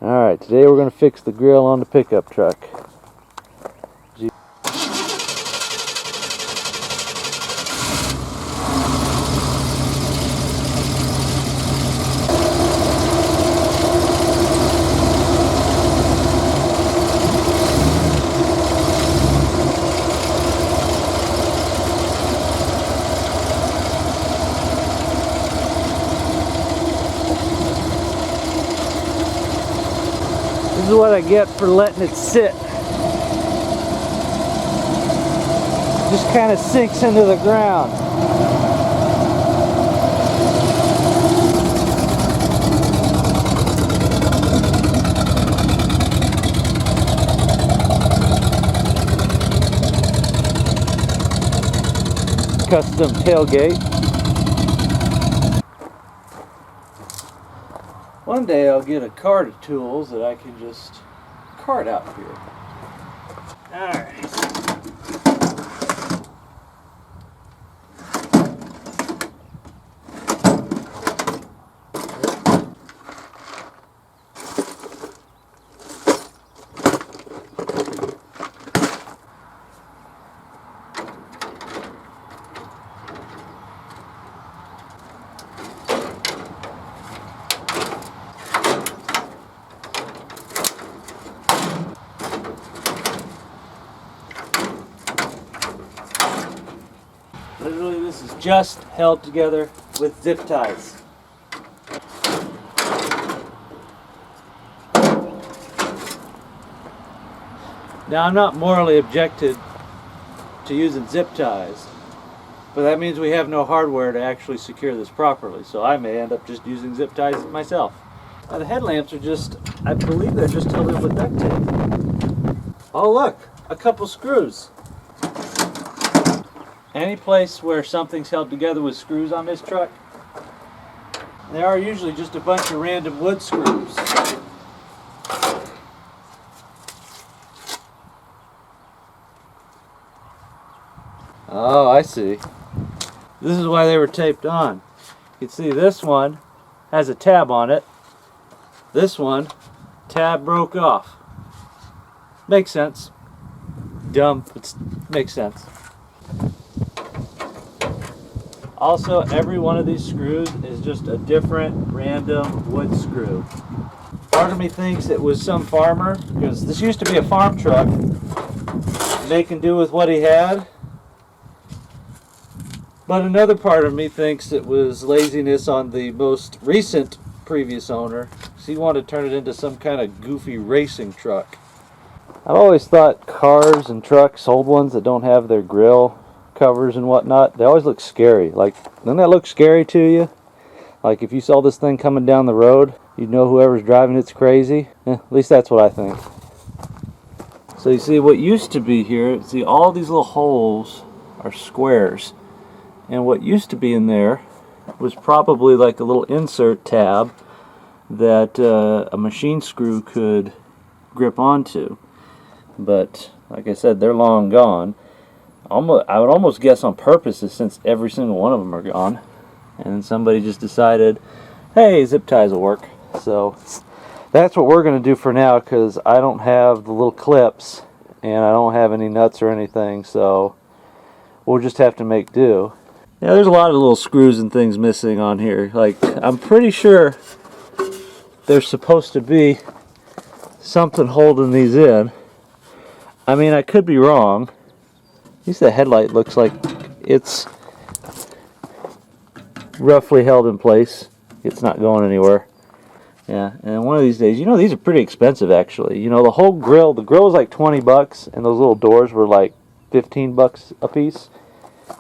Alright, today we're going to fix the grill on the pickup truck. This is what I get for letting it sit. Just kind of sinks into the ground. Custom tailgate. One day I'll get a cart of tools that I can just cart out here. Alright. Literally, this is just held together with zip ties. Now, I'm not morally objected to using zip ties, but that means we have no hardware to actually secure this properly, so I may end up just using zip ties myself. Now, the headlamps are just, I believe they're just held in with duct tape. Oh look, a couple screws. Any place where something's held together with screws on this truck, they are usually just a bunch of random wood screws. Oh, I see. This is why they were taped on. You can see this one has a tab on it. This one, tab broke off. Makes sense. Dumb, but makes sense. Also, every one of these screws is just a different random wood screw. Part of me thinks it was some farmer, because this used to be a farm truck, making do with what he had. But another part of me thinks it was laziness on the most recent previous owner, because he wanted to turn it into some kind of goofy racing truck. I've always thought cars and trucks, old ones that don't have their grill covers and whatnot, they always look scary. Like, doesn't that look scary to you? Like, if you saw this thing coming down the road, you'd know whoever's driving it's crazy. At least that's what I think. So you see what used to be here, see all these little holes are squares, and what used to be in there was probably like a little insert tab that a machine screw could grip onto. But like I said, they're long gone. I would almost guess on purpose, since every single one of them are gone, and then somebody just decided, hey, zip ties will work. So that's what we're going to do for now, because I don't have the little clips and I don't have any nuts or anything, so we'll just have to make do. Yeah, there's a lot of little screws and things missing on here. Like, I'm pretty sure there's supposed to be something holding these in. I mean, I could be wrong. At least the headlight looks like it's roughly held in place. It's not going anywhere. Yeah, and one of these days, you know, these are pretty expensive actually. You know, the whole grill, the grill was like 20 bucks, and those little doors were like 15 bucks a piece.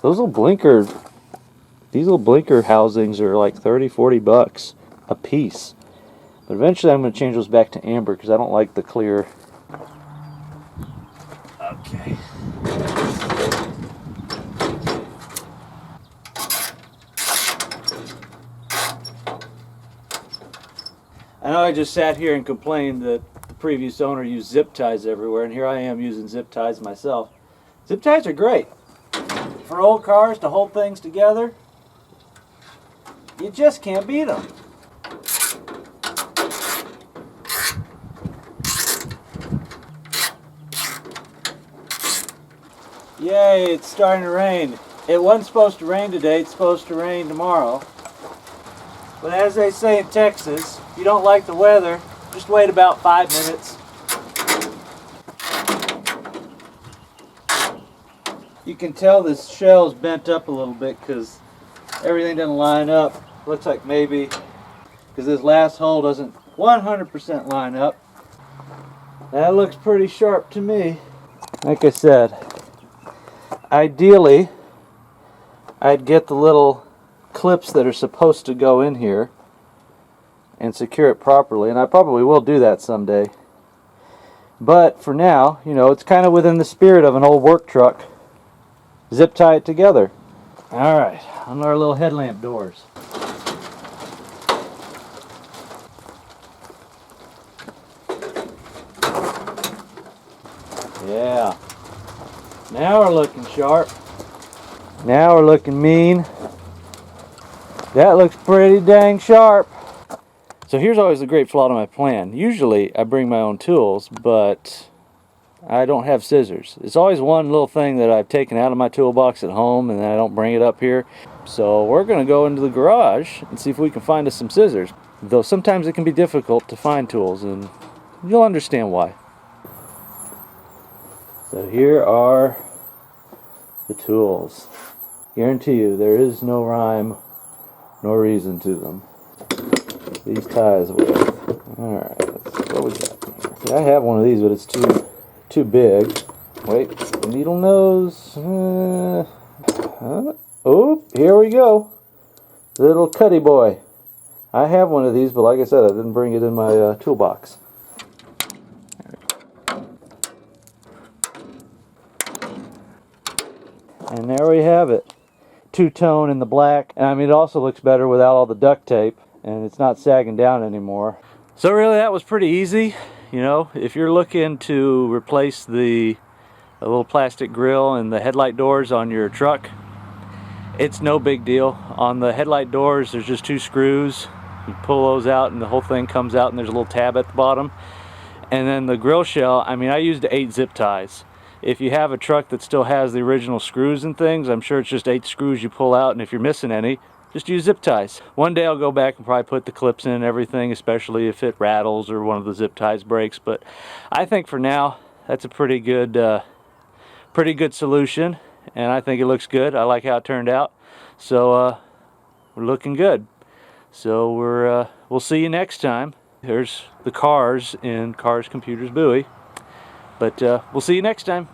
Those little blinker, these little blinker housings are like 30, 40 bucks a piece. But eventually I'm going to change those back to amber because I don't like the clear. Okay. I know I just sat here and complained that the previous owner used zip ties everywhere, and here I am using zip ties myself. Zip ties are great. For old cars to hold things together, you just can't beat them. Yay, it's starting to rain. It wasn't supposed to rain today, it's supposed to rain tomorrow. But as they say in Texas, if you don't like the weather, just wait about 5 minutes. You can tell this shell's bent up a little bit because everything doesn't line up. Looks like maybe because this last hole doesn't 100% line up. That looks pretty sharp to me. Like I said, ideally I'd get the little clips that are supposed to go in here and secure it properly, and I probably will do that someday. But for now, you know, it's kind of within the spirit of an old work truck. Zip tie it together. Alright, on our little headlamp doors. Yeah. Now we're looking sharp. Now we're looking mean. That looks pretty dang sharp. So here's always the great flaw to my plan. Usually I bring my own tools, but I don't have scissors. It's always one little thing that I've taken out of my toolbox at home and then I don't bring it up here. So we're going to go into the garage and see if we can find us some scissors. Though sometimes it can be difficult to find tools, and you'll understand why. So here are the tools. Guarantee you there is no rhyme nor reason to them. These ties will. Alright, what we got here? I have one of these, but it's too big. Wait, needle nose. Oh, here we go. Little cutty boy. I have one of these, but like I said, I didn't bring it in my toolbox. And there we have it. Two-tone in the black. And I mean, it also looks better without all the duct tape, and it's not sagging down anymore. So really, that was pretty easy. You know, if you're looking to replace the little plastic grill and the headlight doors on your truck, it's no big deal. On the headlight doors, there's just 2 screws. You pull those out and the whole thing comes out, and there's a little tab at the bottom. And then the grill shell, I mean, I used 8 zip ties. If you have a truck that still has the original screws and things, I'm sure it's just 8 screws you pull out, and if you're missing any, just use zip ties. One day I'll go back and probably put the clips in and everything, especially if it rattles or one of the zip ties breaks. But I think for now, that's a pretty good solution, and I think it looks good. I like how it turned out. So we're looking good. So we'll see you next time. There's the cars in Cars Computers Buoy. But we'll see you next time.